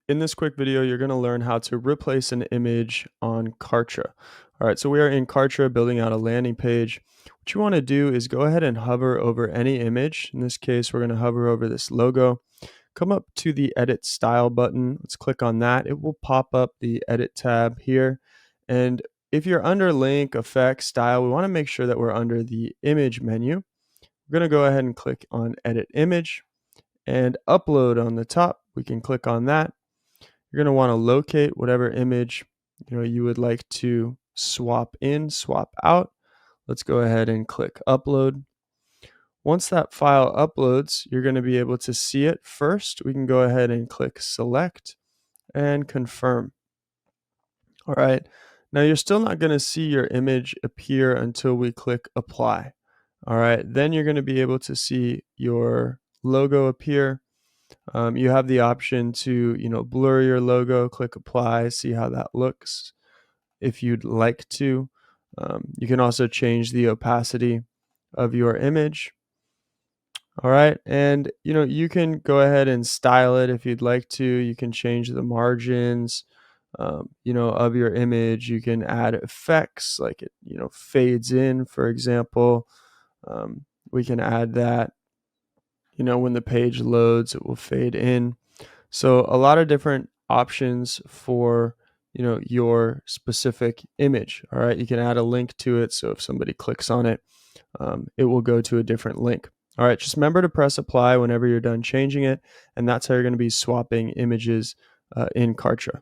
In this quick video, you're going to learn how to replace an image on Kartra. All right, so we are in Kartra building out a landing page. What you want to do is go ahead and hover over any image. In this case, we're going to hover over this logo. Come up to the Edit Style button. Let's click on that. It will pop up the Edit tab here. And if you're under Link, Effects, Style, we want to make sure that we're under the Image menu. We're going to go ahead and click on Edit Image and Upload on the top. We can click on that. You're going to want to locate whatever image you would like to swap in, swap out. Let's go ahead and click upload. Once that file uploads, you're going to be able to see it first. We can go ahead and click select and confirm. All right. Now you're still not going to see your image appear until we click apply. All right. Then you're going to be able to see your logo appear. You have the option to, blur your logo, click apply, see how that looks if you'd like to. You can also change the opacity of your image. All right, and you can go ahead and style it if you'd like to. You can change the margins, of your image. You can add effects like it, fades in, for example. We can add that. When the page loads, it will fade in. So a lot of different options for your specific image. All right, you can add a link to it, so if somebody clicks on it, it will go to a different link. All right, just remember to press apply whenever you're done changing it, and that's how you're going to be swapping images in Kartra.